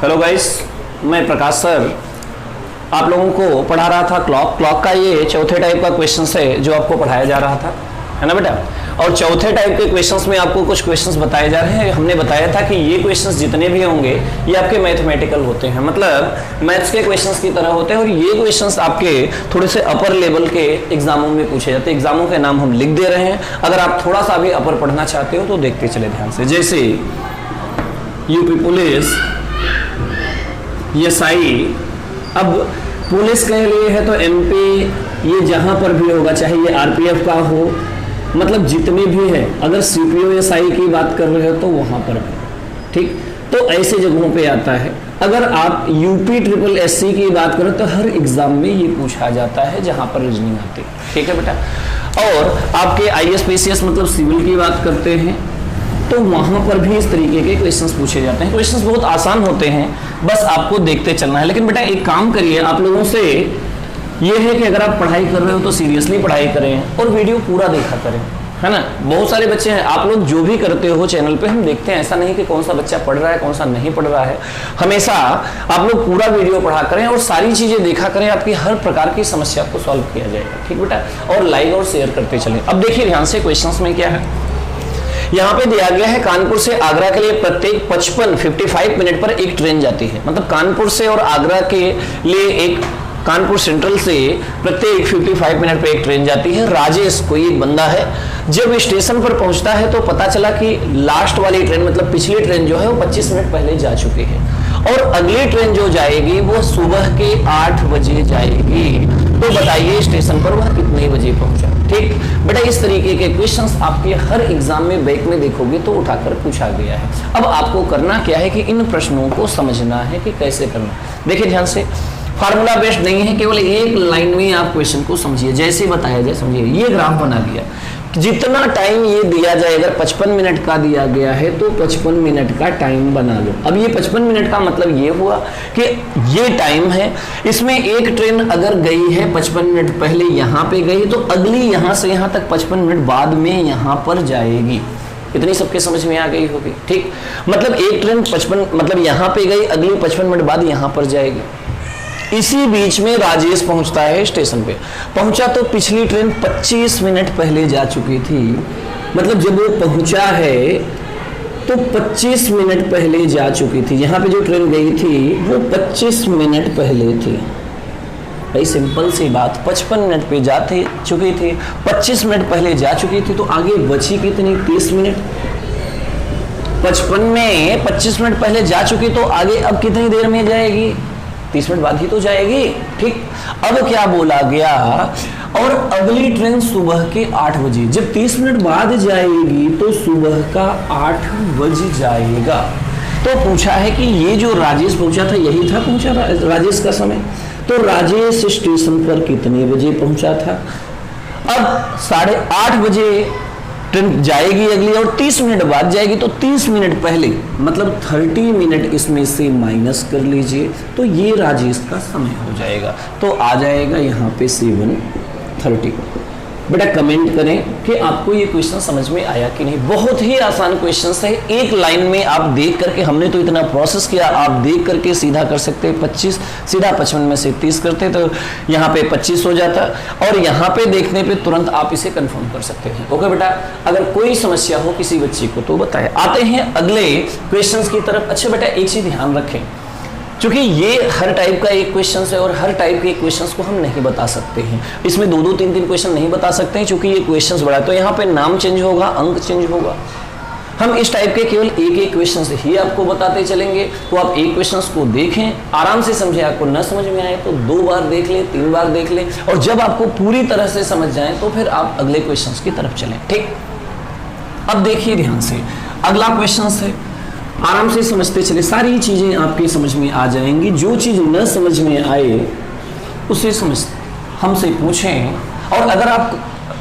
Hello guys, मैं प्रकाश sir आप लोगों को पढ़ा रहा था क्लॉक का ये चौथे टाइप का क्वेश्चन है जो आपको पढ़ाया जा रहा था, है ना बेटा। और चौथे टाइप के क्वेश्चंस में आपको कुछ क्वेश्चंस बताए जा रहे हैं। हमने बताया था कि ये क्वेश्चंस जितने भी होंगे ये आपके मैथमेटिकल होते हैं, मतलब मैथ्स के क्वेश्चंस की तरह होते हैं। और ये क्वेश्चंस आपके थोड़े से अपर लेवल के एग्जामों में पूछे जाते हैं। एग्जामों के नाम हम लिख दे रहे हैं, अगर आप थोड़ा सा भी अपर पढ़ना चाहते हो तो देखते चले ध्यान से। जैसे यूपी पुलिस, एसआई, अब पुलिस के लिए है तो एमपी, ये जहां पर भी होगा, चाहे ये आरपीएफ का हो, मतलब जितने भी है, अगर सीपीओ एसआई की बात कर रहे हो तो वहां पर है, ठीक। तो ऐसे जगहों पे आता है। अगर आप यूपी ट्रिपल एससी की बात करें तो हर एग्जाम में ये पूछा जाता है जहां पर रीजनिंग आती है, ठीक है बेटा। और आपके आईएएस पीसीएस मतलब सिविल की बात करते हैं तो वहां पर भी इस तरीके के क्वेश्चंस पूछे जाते हैं। क्वेश्चंस बहुत आसान होते हैं, बस आपको देखते चलना है। लेकिन बेटा एक काम करिए, आप लोगों से ये है कि अगर आप पढ़ाई कर रहे हो तो सीरियसली पढ़ाई करें और वीडियो पूरा देखा करें, है ना। बहुत सारे बच्चे हैं, आप लोग जो भी करते हो चैनल पे हम देखते हैं, ऐसा नहीं कि कौन सा बच्चा पढ़ रहा है कौन सा नहीं पढ़ रहा है। हमेशा आप लोग पूरा वीडियो पढ़ा करें और सारी चीजें देखा करें, आपकी हर प्रकार की समस्या को सॉल्व किया जाएगा, ठीक बेटा। और लाइक और शेयर करते चलें। अब देखिए ध्यान से क्वेश्चंस में क्या है, यहां पे दिया गया है कानपुर से आगरा के लिए प्रत्येक 55 मिनट पर एक ट्रेन जाती है। मतलब कानपुर से और आगरा के लिए एक, कानपुर सेंट्रल से प्रत्येक 55 मिनट पर एक ट्रेन जाती है। राजेश कोई एक बंदा है, जब स्टेशन पर पहुंचता है तो पता चला कि लास्ट वाली ट्रेन मतलब पिछली ट्रेन जो है वो 25 मिनट पहले जा चुकी है और अगली ट्रेन जो जाएगी वो सुबह के 8 बजे जाएगी। तो बताइए स्टेशन पर वह कितने बजे पहुंचा, ठीक बेटा। इस तरीके के क्वेश्चंस आपके हर एग्जाम में बैक में देखोगे तो उठाकर पूछा गया है। अब आपको करना क्या है कि इन प्रश्नों को समझना है कि कैसे करना। देखिए ध्यान से, फार्मूला बेस्ड नहीं है, केवल एक लाइन में आप क्वेश्चन को समझिए, जैसे बताया जाए समझिए। ये ग्राफ बना लिया, जितना टाइम ये दिया जाए, अगर 55 मिनट का दिया गया है तो 55 मिनट का टाइम बना लो। अब ये 55 मिनट का मतलब ये हुआ कि ये टाइम है, इसमें एक ट्रेन अगर गई है 55 मिनट पहले यहाँ पे गई तो अगली यहाँ से यहाँ तक 55 मिनट बाद में यहाँ पर जाएगी। इतनी सबके समझ में आ गई होगी, ठीक। मतलब एक ट्रेन 55 मतलब यहाँ पे गई, अगली 55 मिनट बाद यहाँ पर जाएगी। इसी बीच में राजेश पहुंचता है स्टेशन पे। पहुंचा तो पिछली ट्रेन 25 मिनट पहले जा चुकी थी, मतलब जब वो पहुंचा है तो 25 मिनट पहले जा चुकी थी। यहां पे जो ट्रेन गई थी वो 25 मिनट पहले थी। भाई सिंपल सी बात, 55 मिनट पे जा चुकी थी, 25 मिनट पहले जा चुकी थी, तो आगे बची कितनी, 30 मिनट। 55 में 25 मिनट पहले जा चुकी तो आगे अब कितनी देर में जाएगी, 30 मिनट बाद ही तो जाएगी, ठीक। अब क्या बोला गया, और अगली ट्रेन सुबह के 8 बजे, जब 30 मिनट बाद जाएगी तो सुबह का 8 बज जाएगा। तो पूछा है कि ये जो राजेश पहुंचा था यही था पहुंचा राजेश का समय, तो राजेश स्टेशन पर कितने बजे पहुंचा था। अब 8:30 बजे ट्रेन जाएगी अगली और 30 मिनट बाद जाएगी, तो 30 मिनट पहले मतलब 30 मिनट इसमें से माइनस कर लीजिए तो ये राजेश का समय हो जाएगा। तो आ जाएगा यहाँ पे 7:30। बेटा कमेंट करें कि आपको ये क्वेश्चन समझ में आया कि नहीं। बहुत ही आसान क्वेश्चन है, एक लाइन में आप देख करके, हमने तो इतना प्रोसेस किया, आप देख करके सीधा कर सकते हैं। 25 सीधा 55 में से 30 करते तो यहाँ पे 25 हो जाता, और यहाँ पे देखने पे तुरंत आप इसे कंफर्म कर सकते हैं। ओके बेटा, अगर कोई समस्या हो किसी बच्चे को तो बताएं। आते हैं अगले क्वेश्चन की तरफ। अच्छा बेटा एक चीज ध्यान रखें, क्योंकि ये हर टाइप का एक क्वेश्चन है और हर टाइप के क्वेश्चंस को हम नहीं बता सकते हैं। इसमें 2-2, 3-3 क्वेश्चन नहीं बता सकते हैं क्योंकि ये क्वेश्चंस बड़ा है। तो यहाँ पे नाम चेंज होगा, अंक चेंज होगा। हम इस टाइप के केवल एक क्वेश्चन ही आपको बताते चलेंगे। तो आप एक क्वेश्चन को देखें, आराम से समझें। आपको न समझ में आए तो 2 बार देख लें, 3 बार देख लें, और जब आपको पूरी तरह से समझ जाए तो फिर आप अगले क्वेश्चन की तरफ चलें, ठीक। अब देखिए ध्यान से, अगला क्वेश्चन है, आराम से समझते चले, सारी चीजें आपकी समझ में आ जाएंगी। जो चीज न समझ में आए उसे हमसे पूछें। और अगर आप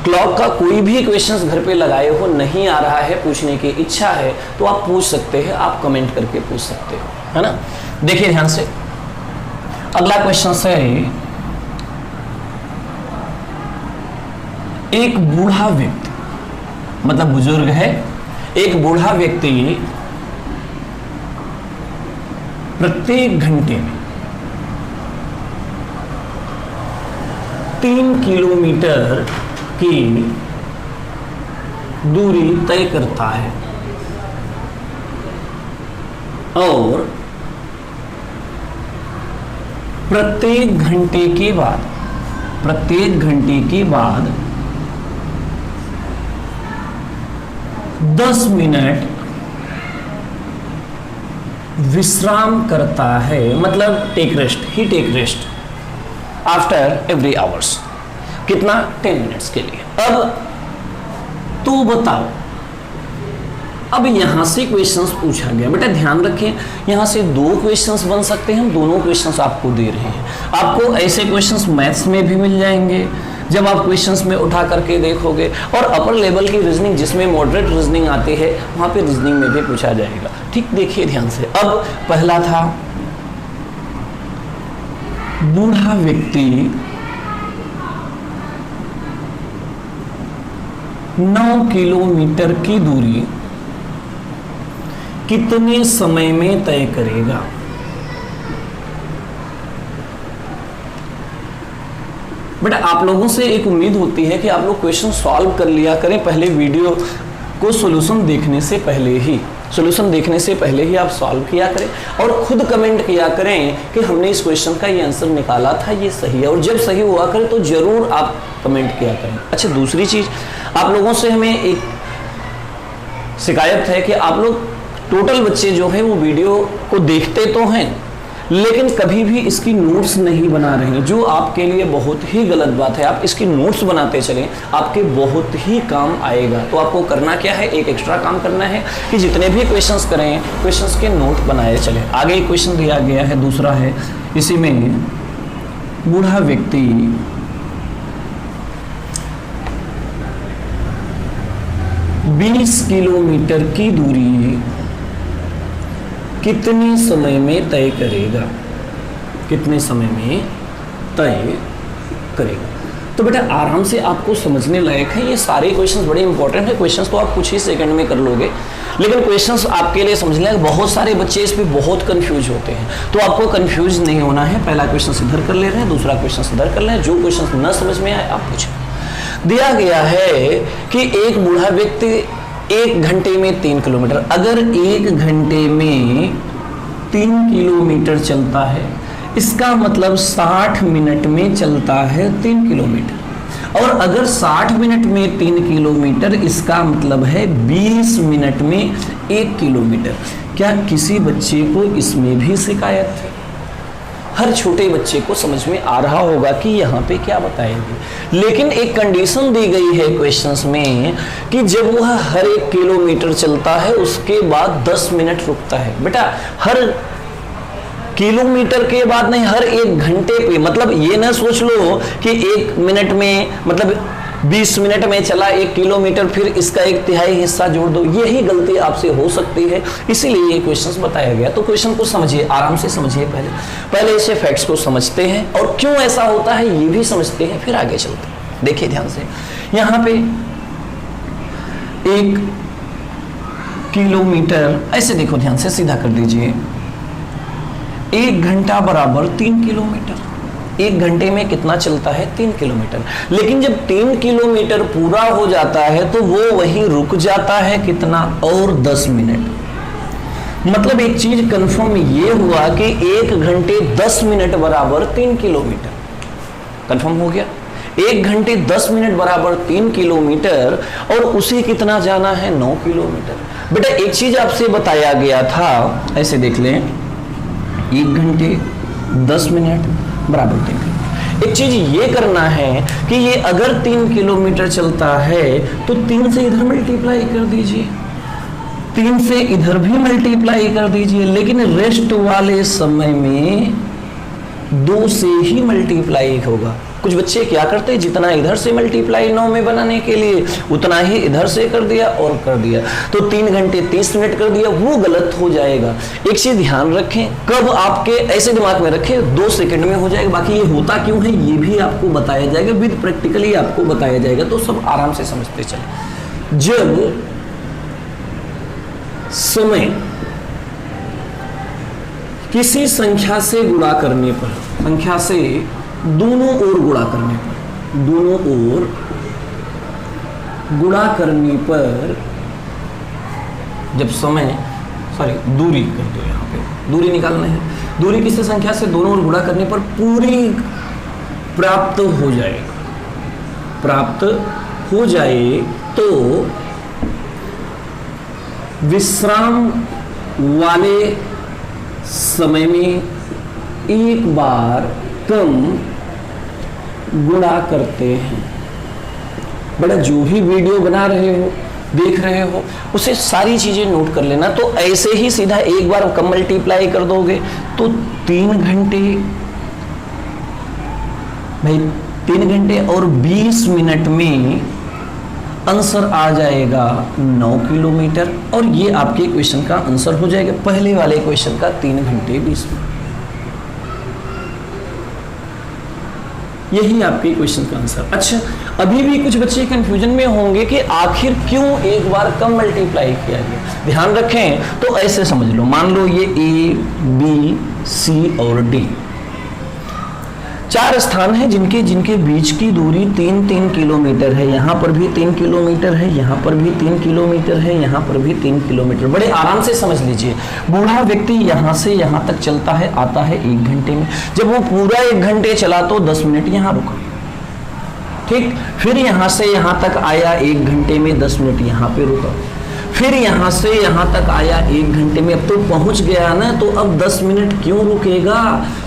क्लॉक का कोई भी क्वेश्चंस घर पे लगाए हो, नहीं आ रहा है, पूछने की इच्छा है तो आप पूछ सकते हैं, आप कमेंट करके पूछ सकते हो, है ना। देखिए ध्यान से, अगला क्वेश्चन है, एक बूढ़ा व्यक्ति, मतलब बुजुर्ग है, एक बूढ़ा व्यक्ति प्रत्येक घंटे में 3 किलोमीटर की दूरी तय करता है और प्रत्येक घंटे के बाद 10 मिनट विश्राम करता है, मतलब take rest after every hours. कितना? 10 मिनट्स के लिए। अब तो बताओ, अब यहां से क्वेश्चंस पूछा गया। बेटा ध्यान रखें, यहां से 2 क्वेश्चंस बन सकते हैं, हम दोनों क्वेश्चंस आपको दे रहे हैं। आपको ऐसे क्वेश्चंस मैथ्स में भी मिल जाएंगे जब आप क्वेश्चंस में उठा करके देखोगे, और अपर लेवल की रीजनिंग जिसमें मॉडरेट रीजनिंग आती है वहां पे रीजनिंग में भी पूछा जाएगा। ठीक, देखिए ध्यान से। अब पहला था, बूढ़ा व्यक्ति 9 किलोमीटर की दूरी कितने समय में तय करेगा? बेटा आप लोगों से एक उम्मीद होती है कि आप लोग क्वेश्चन सॉल्व कर लिया करें पहले, वीडियो को सॉल्यूशन देखने से पहले ही आप सॉल्व किया करें और खुद कमेंट किया करें कि हमने इस क्वेश्चन का ये आंसर निकाला था, ये सही है। और जब सही हुआ करे तो जरूर आप कमेंट किया करें। अच्छा, दूसरी चीज, आप लोगों से हमें एक शिकायत है कि आप लोग टोटल बच्चे जो है वो वीडियो को देखते तो हैं लेकिन कभी भी इसकी नोट्स नहीं बना रहे हैं, जो आपके लिए बहुत ही गलत बात है। आप इसकी नोट्स बनाते चलें, आपके बहुत ही काम आएगा। तो आपको करना क्या है, एक एक्स्ट्रा काम करना है कि जितने भी क्वेश्चंस करें, क्वेश्चंस के नोट बनाए चलें। आगे एक क्वेश्चन दिया गया है, दूसरा है, इसी में बूढ़ा व्यक्ति 20 किलोमीटर की दूरी कितने समय में तय करेगा? तो बेटा आराम से आपको समझने लायक है, ये सारे क्वेश्चंस बड़े इंपॉर्टेंट है। क्वेश्चंस तो आप कुछ ही सेकंड में कर लोगे, लेकिन क्वेश्चंस आपके लिए समझने लायक, बहुत सारे बच्चे इस पे बहुत कंफ्यूज होते हैं। तो आपको कंफ्यूज नहीं होना है। पहला क्वेश्चन इधर कर ले रहे हैं, दूसरा क्वेश्चन इधर कर ले रहे हैं। जो क्वेश्चन न समझ में आए आप पूछें। दिया गया है कि एक बूढ़ा व्यक्ति 1 घंटे में 3 किलोमीटर, अगर 1 घंटे में 3 किलोमीटर चलता है, इसका मतलब 60 मिनट में चलता है 3 किलोमीटर। और अगर 60 मिनट में 3 किलोमीटर, इसका मतलब है 20 मिनट में 1 किलोमीटर। क्या किसी बच्चे को इसमें भी शिकायत है? हर छोटे बच्चे को समझ में आ रहा होगा कि यहाँ पे क्या बताएंगे, लेकिन एक कंडीशन दी गई है क्वेश्चंस में कि जब वह हर 1 किलोमीटर चलता है उसके बाद 10 मिनट रुकता है। बेटा हर किलोमीटर के बाद नहीं, हर 1 घंटे पे। मतलब ये ना सोच लो कि 1 मिनट में, मतलब 20 मिनट में चला 1 किलोमीटर, फिर इसका 1/3 हिस्सा जोड़ दो। यही गलती आपसे हो सकती है, इसीलिए ये क्वेश्चंस बताया गया। तो क्वेश्चन को समझिए, आराम से समझिए। पहले इसे फैक्ट्स को समझते हैं और क्यों ऐसा होता है ये भी समझते हैं, फिर आगे चलते हैं। देखिए ध्यान से, यहाँ पे 1 किलोमीटर, ऐसे देखो ध्यान से, सीधा कर दीजिए। 1 घंटा बराबर 3 किलोमीटर। 1 घंटे में कितना चलता है? 3 किलोमीटर। लेकिन जब 3 किलोमीटर पूरा हो जाता है तो वो वहीं रुक जाता है, कितना? और 10 मिनट। मतलब एक चीज कंफर्म ये हुआ कि 1 घंटे 10 मिनट बराबर 3 किलोमीटर। कंफर्म हो गया? 1 घंटे 10 मिनट बराबर 3 किलोमीटर, और उसे कितना जाना है? 9 किलोमीटर। बेटा एक चीज आपसे बताया गया था, ऐसे देख लें, 1 घंटे 10 मिनट बराबर 3 किलोमीटर। एक चीज ये करना है कि ये अगर 3 किलोमीटर चलता है तो 3 से इधर मल्टीप्लाई कर दीजिए, 3 से इधर भी मल्टीप्लाई कर दीजिए, लेकिन रेस्ट वाले समय में 2 से ही मल्टीप्लाई होगा। कुछ बच्चे क्या करते हैं, जितना इधर से मल्टीप्लाई 9 में बनाने के लिए उतना ही इधर से कर दिया और कर दिया, तो 3 घंटे 30 मिनट कर दिया, वो गलत हो जाएगा। एक चीज ध्यान रखें, कब आपके ऐसे दिमाग में रखें, 2 सेकंड में हो जाएगा। बाकी ये होता क्यों है ये भी आपको बताया जाएगा, विद प्रैक्टिकली आपको बताया जाएगा, तो सब आराम से समझते चले। जब समय किसी संख्या से गुणा करने पर, संख्या से दोनों ओर गुणा करने पर, दोनों ओर गुणा करने पर जब समय, सॉरी दूरी कर दो, यहाँ पे दूरी निकालना है, दूरी किसी संख्या से दोनों ओर गुणा करने पर पूरी प्राप्त हो जाएगा, प्राप्त हो जाए तो विश्राम वाले समय में एक बार कम गुणा करते हैं। बड़ा जो भी वीडियो बना रहे हो, देख रहे हो, उसे सारी चीजें नोट कर लेना। तो ऐसे ही सीधा एक बार कम मल्टीप्लाई कर दोगे तो 3 घंटे, भाई 3 घंटे और 20 मिनट में आंसर आ जाएगा 9 किलोमीटर, और ये आपके क्वेश्चन का आंसर हो जाएगा, पहले वाले क्वेश्चन का 3 घंटे 20 मिनट। यही आपके क्वेश्चन का आंसर। अच्छा, अभी भी कुछ बच्चे कंफ्यूजन में होंगे कि आखिर क्यों एक बार कम मल्टीप्लाई किया गया। ध्यान रखें तो ऐसे समझ लो, मान लो ये ए, बी, सी और डी 4 स्थान हैं जिनके बीच की दूरी 3-3 किलोमीटर है। यहाँ पर भी 3 किलोमीटर है, यहाँ पर भी 3 किलोमीटर है, यहाँ पर भी 3 किलोमीटर। बड़े आराम से समझ लीजिए, बूढ़ा व्यक्ति यहाँ से यहाँ तक चलता है, आता है 1 घंटे में। जब वो पूरा 1 घंटे चला तो 10 मिनट यहाँ रुका, ठीक। फिर यहाँ से यहाँ तक आया 1 घंटे में, 10 मिनट यहाँ पे रुका। फिर यहाँ से यहाँ तक आया 1 घंटे में, अब तो पहुंच गया ना, तो अब 10 मिनट क्यों रुकेगा।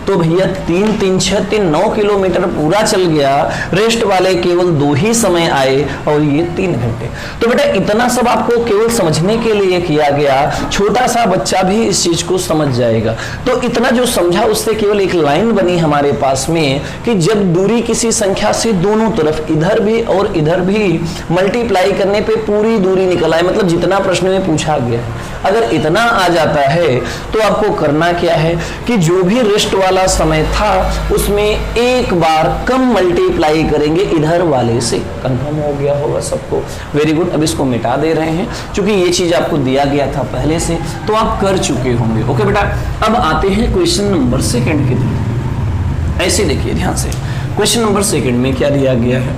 तो भैया 3-3-6 9 किलोमीटर पूरा चल गया, रेस्ट वाले केवल 2 ही समय आए और ये 3 घंटे। तो बेटा इतना सब आपको केवल समझने के लिए किया गया, छोटा सा बच्चा भी इस चीज को समझ जाएगा। तो इतना जो समझा उससे केवल एक लाइन बनी हमारे पास में कि जब दूरी किसी संख्या से दोनों तरफ इधर भी और इधर भी मल्टीप्लाई करने पे पूरी दूरी निकल आए, मतलब जितना प्रश्न में पूछा गया है, अगर इतना आ जाता है तो आपको करना क्या है कि जो भी रेस्ट वाला समय था उसमें एक बार कम मल्टीप्लाई करेंगे इधर वाले से। कंफर्म हो गया होगा सबको? Very good. अब इसको मिटा दे रहे हैं, क्योंकि ये चीज आपको दिया गया था पहले से, तो आप कर चुके होंगे। ओके बेटा, अब आते हैं क्वेश्चन नंबर 2 की तरफ। ऐसे देखिए ध्यान से, क्वेश्चन नंबर 2 में क्या दिया गया है।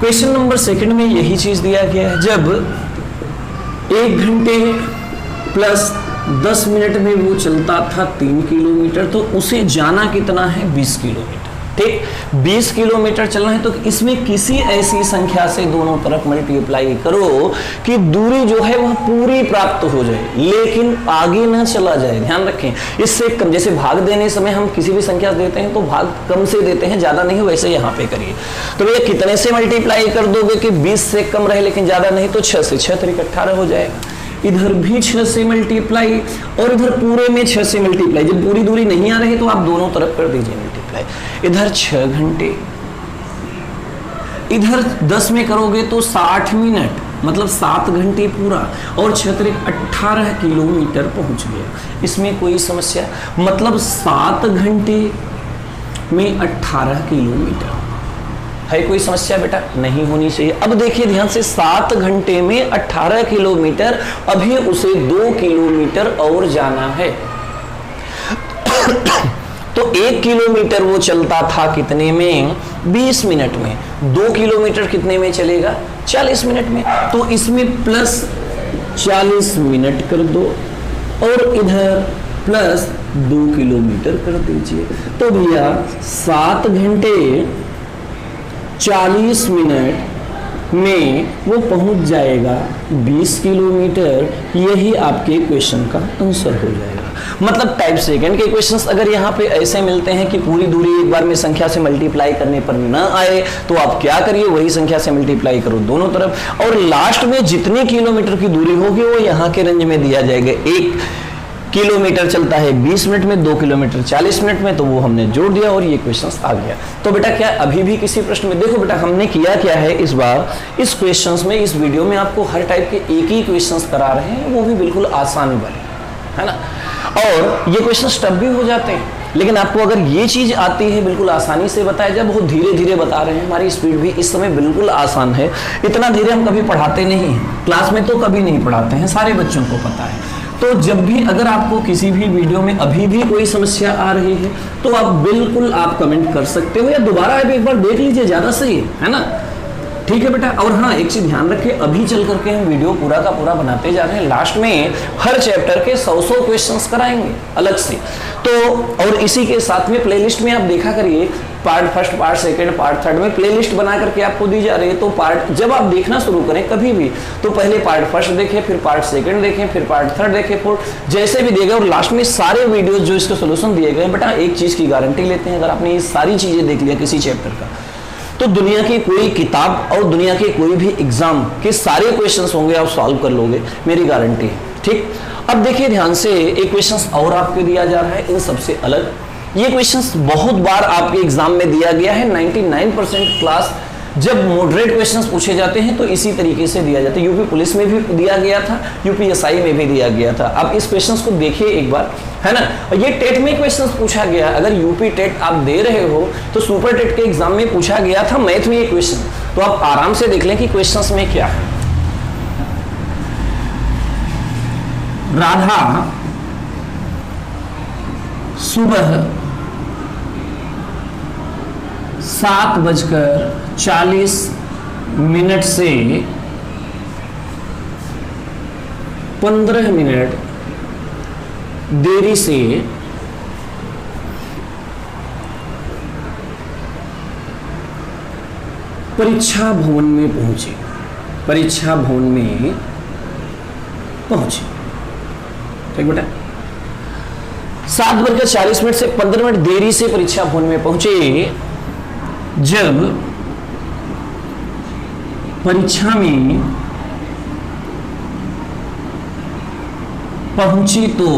क्वेश्चन नंबर 2 में यही चीज दिया गया है, जब 1 घंटे प्लस 10 मिनट में वो चलता था 3 किलोमीटर, तो उसे जाना कितना है 20 किलोमीटर, ठीक। 20 किलोमीटर चलना है तो इसमें किसी ऐसी संख्या से दोनों तरफ मल्टीप्लाई करो कि दूरी जो है वह पूरी प्राप्त हो जाए, लेकिन आगे ना चला जाए। ध्यान रखें, इससे कम, जैसे भाग देने समय हम किसी भी संख्या देते हैं तो भाग कम से देते हैं, ज्यादा नहीं, वैसे यहाँ पे करिए। तो भैया कितने से मल्टीप्लाई कर दोगे कि 20 से कम रहे लेकिन ज्यादा नहीं, तो 6 से, 6 3 18 हो जाएगा। इधर भी 6 से मल्टीप्लाई और इधर पूरे में 6 से मल्टीप्लाई। जब पूरी दूरी नहीं आ रही तो आप दोनों तरफ कर दीजिए मल्टीप्लाई। इधर 6 घंटे, इधर 10 में करोगे तो 60 मिनट, मतलब 7 घंटे पूरा, और 6 3 18 किलोमीटर पहुंच गया। इसमें कोई समस्या, मतलब 7 घंटे में 18 किलोमीटर है। कोई समस्या बेटा नहीं होनी चाहिए। अब देखिए ध्यान से, 7 घंटे में 18 किलोमीटर, अभी उसे 2 किलोमीटर और जाना है। तो 1 किलोमीटर वो चलता था कितने में? 20 मिनट में। 2 किलोमीटर कितने में चलेगा? 40 मिनट में। तो इसमें प्लस 40 मिनट कर दो और इधर प्लस 2 किलोमीटर कर दीजिए। तो भैया 7 घंटे 40 मिनट में वो पहुंच जाएगा 20 किलोमीटर। यही आपके क्वेश्चन का आंसर हो जाएगा। मतलब टाइप सेकंड के क्वेश्चंस अगर यहाँ पे ऐसे मिलते हैं कि पूरी दूरी एक बार में संख्या से मल्टीप्लाई करने पर न आए, तो आप क्या करिए, वही संख्या से मल्टीप्लाई करो दोनों तरफ, और लास्ट में जितनी किलोमीटर की दूरी होगी वो यहाँ के रेंज में दिया जाएगा। 1 किलोमीटर चलता है 20 मिनट में, 2 किलोमीटर 40 मिनट में, तो वो हमने जोड़ दिया और ये क्वेश्चन आ गया। तो बेटा क्या अभी भी किसी प्रश्न में, देखो बेटा हमने किया क्या है इस बार, इस क्वेश्चंस में, इस वीडियो में आपको हर टाइप के एक ही क्वेश्चंस करा रहे हैं, वो भी बिल्कुल आसान वाले, है ना। और ये क्वेश्चंस टफ भी हो जाते हैं, लेकिन आपको अगर ये चीज आती है बिल्कुल आसानी से बताया जाए, बहुत धीरे धीरे बता रहे हैं। हमारी स्पीड भी इस समय बिल्कुल आसान है, इतना धीरे हम कभी पढ़ाते नहीं हैं, क्लास में तो कभी नहीं पढ़ाते हैं, सारे बच्चों को पता है। तो जब भी अगर आपको किसी भी वीडियो में अभी भी कोई समस्या आ रही है तो आप बिल्कुल आप कमेंट कर सकते हो, या दोबारा आप एक बार देख लीजिए, ज्यादा सही है ना। ठीक है बेटा। और हाँ, एक चीज ध्यान रखें, अभी चल करके हम वीडियो पूरा का पूरा बनाते जा रहे हैं, लास्ट में हर चैप्टर के 100 क्वेश्चंस कराएंगे अलग से। तो और इसी के साथ में प्लेलिस्ट में आप देखा करिए, part first, part second, part third में प्लेलिस्ट बना करके आपको दी जा रही है। तो पार्ट जब आप देखना शुरू करें कभी भी, तो पहले पार्ट फर्स्ट देखें, फिर पार्ट सेकंड देखें, फिर पार्ट थर्ड देखें, फिर जैसे भी देगा, और लास्ट में सारे वीडियोस जो इसके सोल्यूशन दिए गए बेटा, एक चीज की गारंटी लेते हैं, अगर आपने ये सारी चीजें देख लिया किसी चैप्टर का, तो दुनिया की कोई किताब और दुनिया के कोई भी एग्जाम के सारे क्वेश्चंस होंगे आप सॉल्व कर लोगे, मेरी गारंटी है। ठीक। अब देखिए ध्यान से, एक क्वेश्चंस और आपको दिया जा रहा है इन सबसे अलग। ये क्वेश्चंस बहुत बार आपके एग्जाम में दिया गया है, 99% क्लास जब मॉडरेट क्वेश्चंस पूछे जाते हैं तो इसी तरीके से दिया जाता है। यूपी पुलिस में भी दिया गया था, यूपीएसआई में भी दिया गया था। आप इस क्वेश्चंस को देखिए एक बार, है ना। ये टेट में क्वेश्चंस पूछा गया, अगर यूपी टेट आप दे रहे हो तो सुपर टेट के एग्जाम में पूछा गया था मैथ में ये क्वेश्चन, तो आप आराम से देख लें कि क्वेश्चंस में क्या है। राधा सुबह 7:40 से 15 मिनट देरी से परीक्षा भवन में पहुंचे, परीक्षा भवन में पहुंचे। ठीक बेटा। 7:40 से 15 मिनट देरी से परीक्षा भवन में पहुंचे। जब परीक्षा में पहुंची तो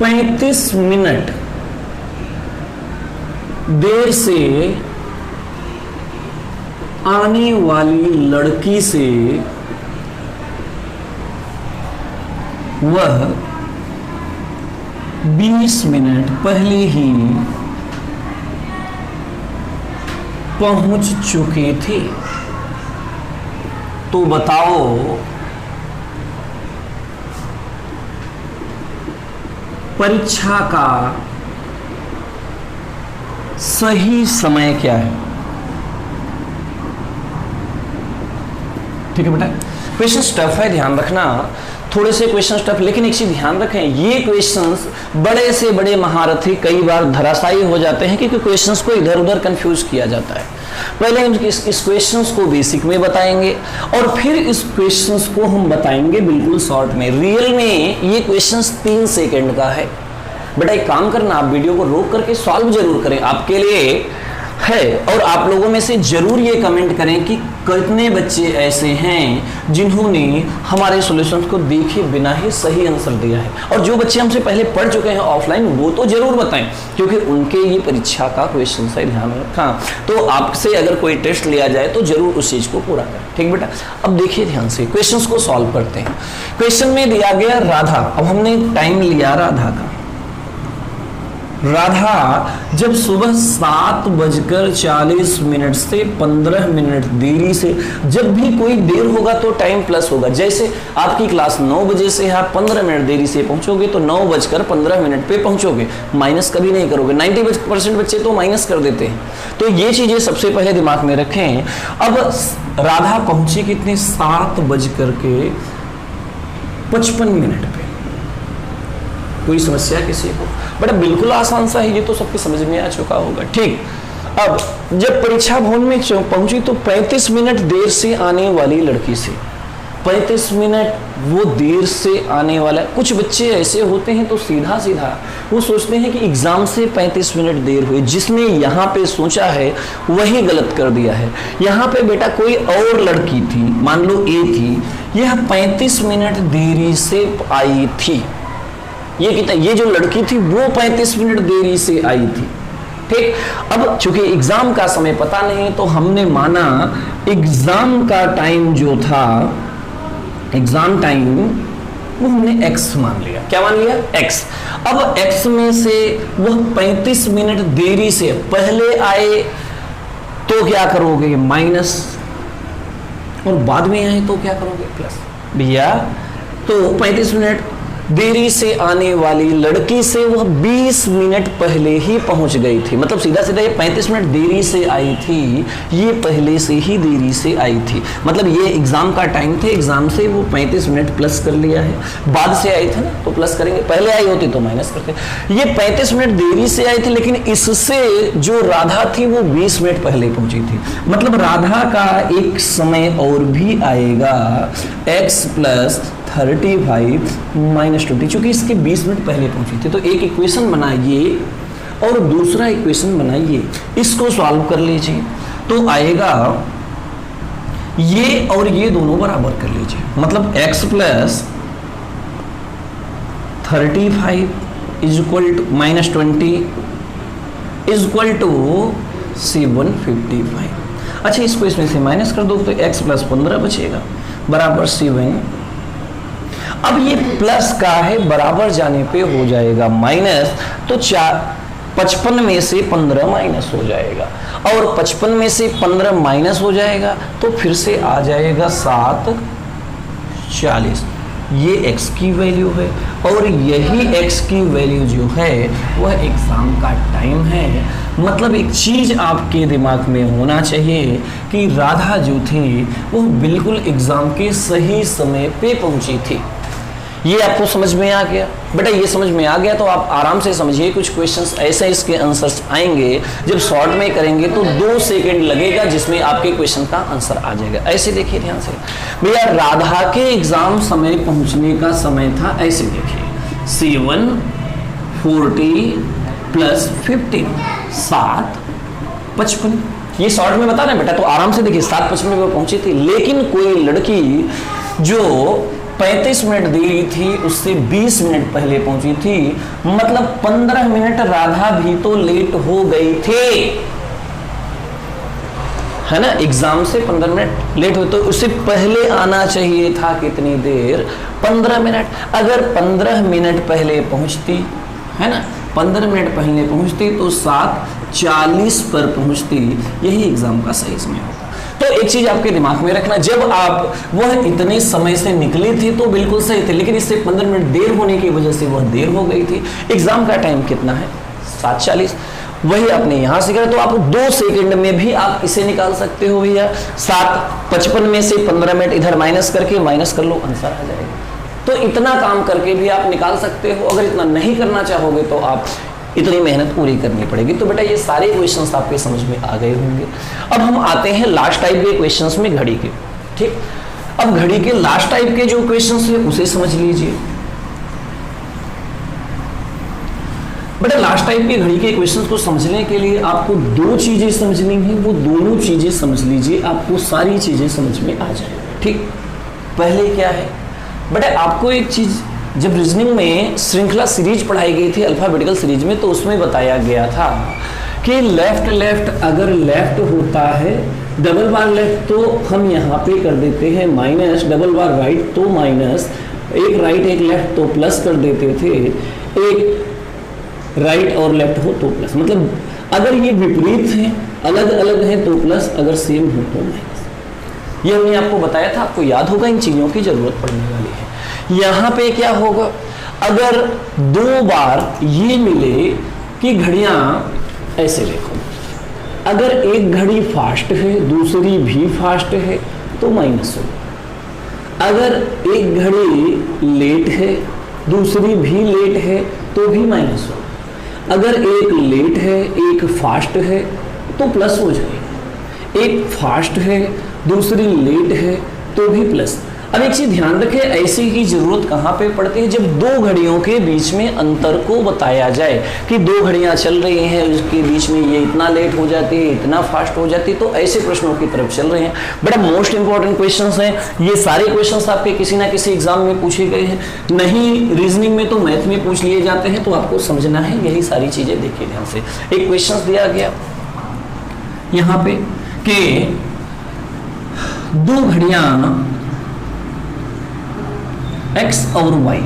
पैंतीस मिनट देर से आने वाली लड़की से वह 20 मिनट पहले ही पहुंच चुके थे। तो बताओ परीक्षा का सही समय क्या है। ठीक है बेटा। क्वेश्चन टफ है, ध्यान रखना, थोड़े से क्वेश्चन टफ, लेकिन एक चीज ध्यान रखें, ये क्वेश्चंस बड़े से बड़े महारथी कई बार धराशायी हो जाते हैं क्योंकि क्वेश्चंस को इधर उधर कंफ्यूज किया जाता है। पहले हम इस क्वेश्चंस को बेसिक में बताएंगे और फिर इस क्वेश्चंस को हम बताएंगे बिल्कुल शॉर्ट में। रियल में ये क्वेश्चंस 3 सेकंड का है बेटा। एक काम करना, आप वीडियो को रोक करके सॉल्व जरूर करें, आपके लिए है। और आप लोगों में से जरूर ये कमेंट करें कि कितने बच्चे ऐसे हैं जिन्होंने हमारे सॉल्यूशंस को देखे बिना ही सही आंसर दिया है। और जो बच्चे हमसे पहले पढ़ चुके हैं ऑफलाइन, वो तो जरूर बताएं क्योंकि उनके ये परीक्षा का क्वेश्चन है, ध्यान रखा। तो आपसे अगर कोई टेस्ट लिया जाए तो जरूर उस चीज को पूरा करें। ठीक बेटा। अब देखिए ध्यान से, क्वेश्चन को सॉल्व करते हैं। क्वेश्चन में दिया गया राधा, अब हमने टाइम लिया राधा का। राधा जब सुबह 7:40 से 15 मिनट देरी से, जब भी कोई देर होगा तो टाइम प्लस होगा। जैसे आपकी क्लास 9 बजे से आप 15 मिनट देरी से पहुंचोगे तो 9:15 पे पहुंचोगे, माइनस कभी नहीं करोगे। 90% बच्चे तो माइनस कर देते हैं। तो ये चीजें सबसे पहले दिमाग में रखें। अब राधा पहुंची कितने, 7:55 पे। कोई समस्या किसी को? बड़ा बिल्कुल आसान सा है, ये तो सबके समझ में आ चुका होगा। ठीक। अब जब परीक्षा भवन में पहुंची तो 35 मिनट देर से आने वाली लड़की से, 35 मिनट वो देर से आने वाला। कुछ बच्चे ऐसे होते हैं तो सीधा सीधा वो सोचते हैं कि एग्जाम से 35 मिनट देर हुई, जिसने यहाँ पे सोचा है वही गलत कर दिया है। यहाँ पे बेटा कोई और लड़की थी, मान लो ए थी, यह 35 मिनट देरी से आई थी। ये कितना, ये जो लड़की थी वो 35 मिनट देरी से आई थी। ठीक। अब चूंकि एग्जाम का समय पता नहीं तो हमने माना एग्जाम का टाइम जो था, एग्जाम टाइम वो हमने x मान लिया। क्या मान लिया? x। अब x में से वह 35 मिनट देरी से पहले आए तो क्या करोगे, माइनस, और बाद में आए तो क्या करोगे प्लस। भैया तो 35 मिनट देरी से आने वाली लड़की से वह 20 मिनट पहले ही पहुंच गई थी, मतलब सीधा सीधा ये 35 मिनट देरी से आई थी, ये पहले से ही देरी से आई थी, मतलब ये एग्जाम का टाइम थे, एग्जाम से वो 35 मिनट प्लस कर लिया है, बाद से आई थी ना तो प्लस करेंगे, पहले आई होती तो माइनस करते। ये 35 मिनट देरी से आई थी, लेकिन इससे जो राधा थी वो 20 मिनट पहले पहुंची थी, मतलब राधा का एक समय और भी आएगा x प्लस 35 माइनस 20, चूंकि इसके 20 मिनट पहले पहुंची थी। तो एक इक्वेशन बनाइए और दूसरा इक्वेशन बनाइए, इसको सॉल्व कर लीजिए तो आएगा ये और ये दोनों बराबर कर लीजिए, मतलब x plus 35 is equal to minus 20 is equal to 755। अच्छा, इसको इसमें से माइनस कर दो तो x प्लस 15 बचेगा बराबर 7। अब ये प्लस का है, बराबर जाने पे हो जाएगा माइनस, तो 55 में से 15 माइनस हो जाएगा, और 55 में से 15 माइनस हो जाएगा तो फिर से आ जाएगा 740। ये x की वैल्यू है, और यही x की वैल्यू जो है वह एग्जाम का टाइम है। मतलब एक चीज आपके दिमाग में होना चाहिए कि राधा जो थी वो बिल्कुल एग्जाम के सही समय पे पहुंची थी। ये आपको समझ में आ गया? बेटा ये समझ में आ गया तो आप आराम से समझिए, कुछ क्वेश्चंस ऐसे इसके आंसर्स आएंगे, जब शॉर्ट में करेंगे तो 2 सेकंड लगेगा जिसमें आपके क्वेश्चन का आंसर आ जाएगा। ऐसे देखिए ध्यान से भैया, राधा के एग्जाम समय पहुंचने का समय था, ऐसे देखिए 740 प्लस 15 755। ये शॉर्ट में बता रहे हैं बेटा, तो आराम से देखिए 755 में वो पहुंची थी, लेकिन कोई लड़की जो 35 मिनट देरी थी उससे 20 मिनट पहले पहुंची थी, मतलब 15 मिनट राधा भी तो लेट हो गई थे, है ना। एग्जाम से 15 मिनट लेट हो तो उससे पहले आना चाहिए था कितनी देर, 15 मिनट। अगर 15 मिनट पहले पहुंचती, है ना, 15 मिनट पहले पहुंचती तो 7:40 पर पहुंचती, यही एग्जाम का सही समय होता। तो एक चीज आपके दिमाग में रखना, जब आप वह इतने समय से निकली थी तो बिल्कुल सही थे, लेकिन इससे 15 मिनट देर होने की वजह से वह देर हो गई थी। एग्जाम का टाइम कितना है, 7:40, वही आपने यहां से करा, तो आप 2 सेकंड में भी आप इसे निकाल सकते हो भैया। 7:55 में से 15 मिनट इधर माइनस करके माइनस कर लो, आंसर आ जाएगा। तो इतना काम करके भी आप निकाल सकते हो। अगर इतना नहीं करना चाहोगे तो आप इतनी मेहनत पूरी करनी पड़ेगी। तो बेटा ये सारे क्वेश्चंस आपके समझ में आ गए होंगे। अब हम आते हैं लास्ट टाइप के क्वेश्चंस में, घड़ी के। ठीक, अब घड़ी के लास्ट टाइप के जो क्वेश्चंस हैं उसे समझ लीजिए। बेटा लास्ट टाइप के घड़ी के क्वेश्चंस को समझने के लिए आपको 2 चीजें समझनी है, वो दोनों चीजें समझ लीजिए, आपको सारी चीजें समझ में आ जाएगी। ठीक, पहले क्या है बेटा, आपको एक चीज जब रीजनिंग में श्रृंखला सीरीज पढ़ाई गई थी अल्फाबेटिकल सीरीज में, तो उसमें बताया गया था कि लेफ्ट लेफ्ट अगर लेफ्ट होता है, डबल बार लेफ्ट तो हम यहाँ पे कर देते हैं माइनस, डबल बार राइट तो माइनस, एक राइट एक लेफ्ट तो प्लस कर देते थे, एक राइट और लेफ्ट हो तो प्लस। मतलब अगर ये विपरीत है, अलग अलग है तो प्लस, अगर सेम हो तो माइनस। ये हमने आपको बताया था, आपको याद होगा, इन चीजों की जरूरत पड़ने वाली है। यहां पे क्या होगा, अगर 2 बार ये मिले कि घड़ियां ऐसे देखो, अगर एक घड़ी फास्ट है दूसरी भी फास्ट है तो माइनस होगा, अगर एक घड़ी लेट है दूसरी भी लेट है तो भी माइनस होगा, अगर एक लेट है एक फास्ट है तो प्लस हो जाएगा, एक फास्ट है दूसरी लेट है तो भी प्लस। अब एक चीज ध्यान रखें, ऐसी की जरूरत कहां पे पड़ती है, जब 2 घड़ियों के बीच में अंतर को बताया जाए कि 2 घड़ियां चल रही हैं, उसके बीच में ये इतना लेट हो जाती है इतना फास्ट हो जाती है, तो ऐसे प्रश्नों की तरफ चल रहे हैं। बड़ा मोस्ट इंपॉर्टेंट क्वेश्चंस हैं ये सारे। क्वेश्चंस आपके किसी ना किसी एग्जाम में पूछे गए हैं, नहीं रीजनिंग में तो मैथ में पूछ लिए जाते हैं, तो आपको समझना है यही सारी चीजें। देखिए ध्यान से, एक क्वेश्चन दिया गया यहां पे कि 2 घड़ियां X और Y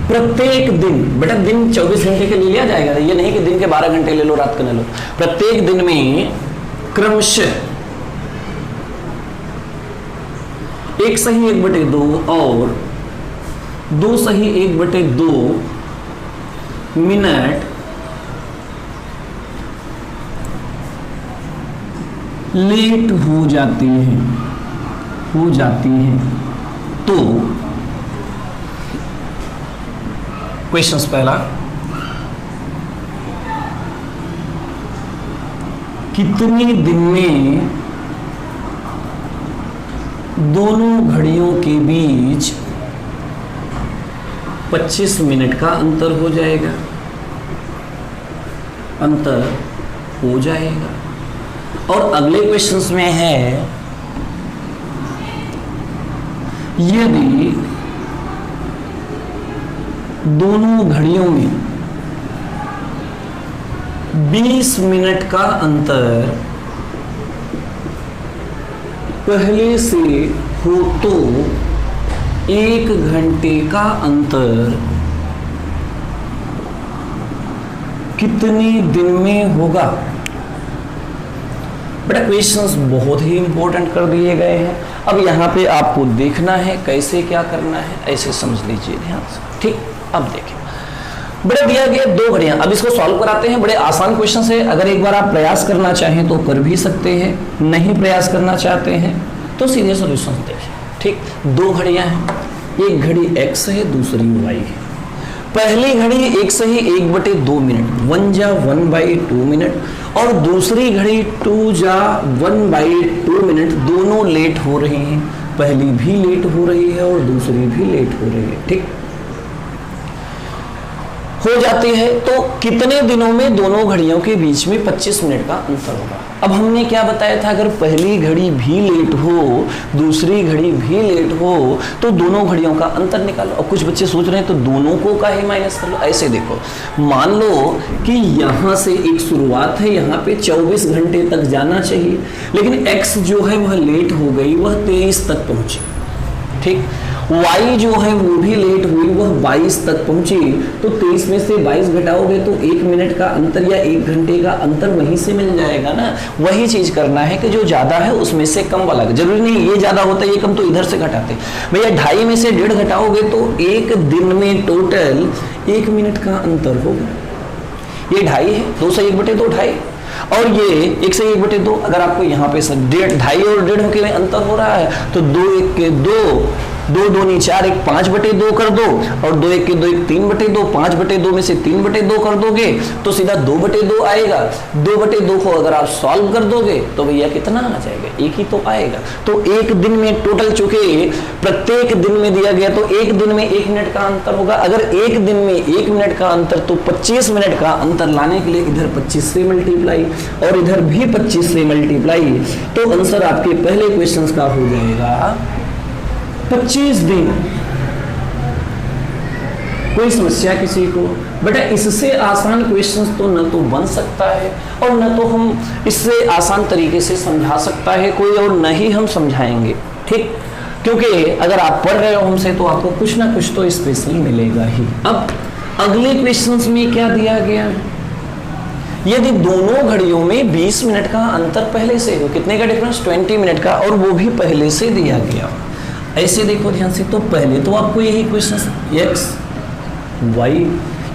प्रत्येक दिन, बेटा दिन 24 घंटे के लिए लिया जाएगा, ये नहीं कि दिन के 12 घंटे ले लो रात के ले लो, प्रत्येक दिन में क्रमशः 1/1/2 और 2/1/2 मिनट लेट हो जाती हैं तो क्वेश्चन पहला, कितने दिन में दोनों घड़ियों के बीच 25 मिनट का अंतर हो जाएगा? और अगले क्वेश्चंस में है, यदि दोनों घड़ियों में 20 मिनट का अंतर पहले से हो तो 1 घंटे का अंतर कितने दिन में होगा? बेटा क्वेश्चंस बहुत ही इंपॉर्टेंट कर दिए गए हैं। अब यहाँ पे आपको देखना है कैसे क्या करना है, ऐसे समझ लीजिए ध्यान से। ठीक, अब देखें, बड़े दिया गया 2 घड़ियां, अब इसको सॉल्व कराते हैं। बड़े आसान क्वेश्चन है, अगर एक बार आप प्रयास करना चाहें तो कर भी सकते हैं, नहीं प्रयास करना चाहते हैं तो सीधे सॉल्यूशन देखिए। ठीक, 2 घड़ियां हैं, एक घड़ी x है, दूसरी y है। पहली घड़ी 1/1/2 मिनट, 1 जा 1/2 मिनट, और दूसरी घड़ी 2 जा 1/2 मिनट। दोनों लेट हो रही हैं, पहली भी लेट हो रही है और दूसरी भी लेट हो रही है। ठीक हो जाती है तो कितने दिनों में दोनों घड़ियों के बीच में 25 मिनट का अंतर होगा? अब हमने क्या बताया था, अगर पहली घड़ी भी लेट हो, दूसरी घड़ी भी लेट हो, तो दोनों घड़ियों का अंतर निकालो। और कुछ बच्चे सोच रहे हैं तो दोनों को का ही माइनस कर लो। ऐसे देखो, मान लो कि यहां से एक शुरुआत है, यहाँ पे 24 घंटे तक जाना चाहिए, लेकिन x जो है वह लेट हो गई, वह 23 तक पहुंची। ठीक, y जो है वो भी लेट हुई, वह 22 तक पहुंची। तो 23 में से 22 घटाओगे तो 1 मिनट का अंतर या 1 घंटे का अंतर वहीं से मिल जाएगा ना। वही चीज करना है कि जो ज्यादा है उसमें से कम वाला, जरूरी नहीं ये ज्यादा होता है ये कम, तो इधर से घटाते। भैया 2.5 में से 1.5 घटाओगे तो 1 दिन में टोटल 1 मिनट का अंतर होगा। ये 2.5 है, 2/1/2 2.5, और ये 1/1/2। अगर आपको यहाँ पे 2.5 और 1.5 के अंतर हो रहा है तो 2 1 के 2, 2 2 4 1 5/2 कर दो, और 2 1 के 2 1 3/2, 5/2 में से 3/2 कर दोगे तो सीधा 2/2 आएगा। 2/2 को अगर आप सॉल्व कर दोगे तो भैया कितना आ जाएगा? 1 ही तो आएगा। तो 1 दिन में टोटल, चूंकि प्रत्येक दिन में दिया गया तो 1 दिन में 1 मिनट का अंतर होगा। अगर 1 दिन में 1 मिनट का अंतर, तो 25 मिनट का अंतर लाने के लिए इधर 25 से मल्टीप्लाई और इधर भी 25 से मल्टीप्लाई, तो आंसर आपके पहले क्वेश्चन का हो जाएगा 25 दिन। कोई समस्या किसी को? बेटा इससे आसान क्वेश्चंस तो न तो बन सकता है और न तो हम इससे आसान तरीके से समझा सकता है कोई, और न ही हम समझाएंगे। ठीक, क्योंकि अगर आप पढ़ रहे हो हमसे तो आपको कुछ ना कुछ तो स्पेशल मिलेगा ही। अब अगले क्वेश्चंस में क्या दिया गया? यदि दोनों घड़ियों में 20 मिनट का अंतर पहले से हो, कितने का डिफरेंस? 20 मिनट का, और वो भी पहले से दिया गया। ऐसे देखो ध्यान से, तो पहले तो आपको यही क्वेश्चन, x y,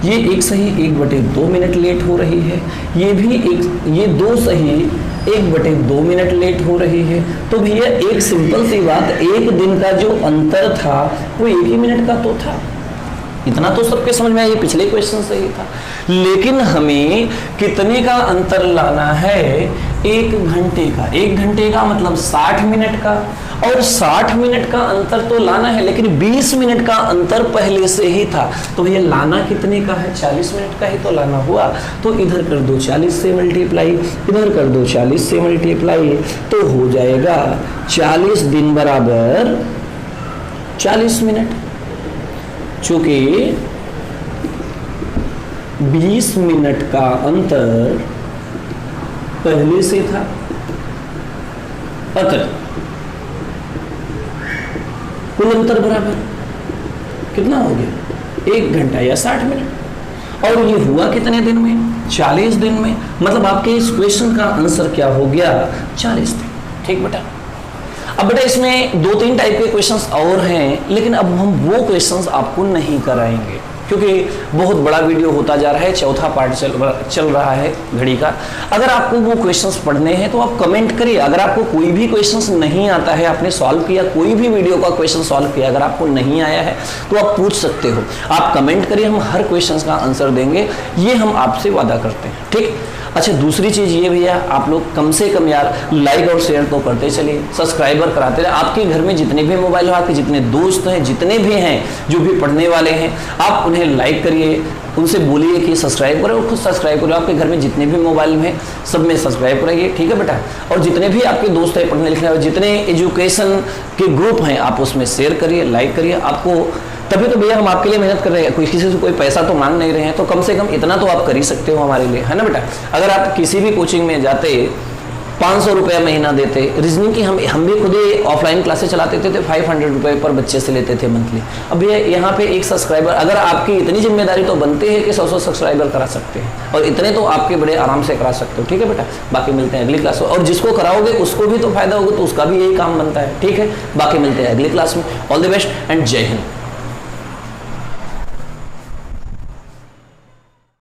ये 1/1/2 मिनट लेट हो रही है, ये भी ये 2/1/2 मिनट लेट हो रही है। तो भैया एक सिंपल सी बात, 1 दिन का जो अंतर था वो 1 ही मिनट का तो था। इतना तो सबके समझ में आया, ये पिछले क्वेश्चन से ही था। लेकिन हमें कितने का अंतर लाना है? 1 घंटे का। 1 घंटे का मतलब 60 मिनट का, और 60 मिनट का अंतर तो लाना है, लेकिन 20 मिनट का अंतर पहले से ही था। तो ये लाना कितने का है? 40 मिनट का ही तो लाना हुआ। तो इधर कर दो 40 से मल्टीप्लाई, इधर कर दो 40 से मल्टीप्लाई, तो हो जाएगा 40 दिन बराबर 40 मिनट। चूंकि 20 मिनट का अंतर पहले से था, अतः कुल अंतर बराबर कितना हो गया? 1 घंटा या 60 मिनट। और ये हुआ कितने दिन में? 40 दिन में, मतलब आपके इस क्वेश्चन का आंसर क्या हो गया, 40 दिन। ठीक बेटा। अब बेटा इसमें 2-3 टाइप के क्वेश्चंस और हैं, लेकिन अब हम वो क्वेश्चंस आपको नहीं कराएंगे क्योंकि बहुत बड़ा वीडियो होता जा रहा है, चौथा पार्ट चल रहा है घड़ी का। अगर आपको वो क्वेश्चंस पढ़ने हैं तो आप कमेंट करिए। अगर आपको कोई भी क्वेश्चंस नहीं आता है, आपने सॉल्व किया, कोई भी वीडियो का क्वेश्चन सॉल्व किया, अगर आपको नहीं आया है तो आप पूछ सकते हो, आप कमेंट करिए, हम हर क्वेश्चन का आंसर देंगे, ये हम आपसे वादा करते हैं। ठीक। अच्छा, दूसरी चीज़ ये भैया, आप लोग कम से कम यार लाइक और शेयर तो करते चलिए, सब्सक्राइबर कराते रहे। आपके घर में जितने भी मोबाइल हो, आपके जितने दोस्त हैं, जितने भी हैं जो भी पढ़ने वाले हैं, आप उन्हें लाइक करिए, उनसे बोलिए कि सब्सक्राइब करें और खुद सब्सक्राइब करो। आपके घर में जितने भी मोबाइल में सब में सब्सक्राइब कराइए। ठीक है बेटा। और जितने भी आपके दोस्त हैं पढ़ने लिखने वाले, जितने एजुकेशन के ग्रुप हैं, आप उसमें शेयर करिए, लाइक करिए। आपको तभी तो भैया हम आपके लिए मेहनत कर रहे हैं, कोई किसी से कोई पैसा तो मांग नहीं रहे हैं, तो कम से कम इतना तो आप कर ही सकते हो हमारे लिए, है ना बेटा। अगर आप किसी भी कोचिंग में जाते 500 रुपया महीना देते, रीजनिंग की हम भी खुद ही ऑफलाइन क्लासेस चलाते थे 500 रुपये पर बच्चे से लेते थे मंथली। अब भैया यहाँ पे एक सब्सक्राइबर, अगर आपकी इतनी जिम्मेदारी तो बनती है कि 100 सब्सक्राइबर करा सकते हैं, और इतने तो आपके बड़े आराम से करा सकते हो। ठीक है बेटा। बाकी मिलते हैं अगली क्लास में, और जिसको कराओगे उसको भी तो फायदा होगा, तो उसका भी यही काम बनता है। ठीक है। बाकी मिलते हैं अगली क्लास में। ऑल द बेस्ट एंड जय हिंद।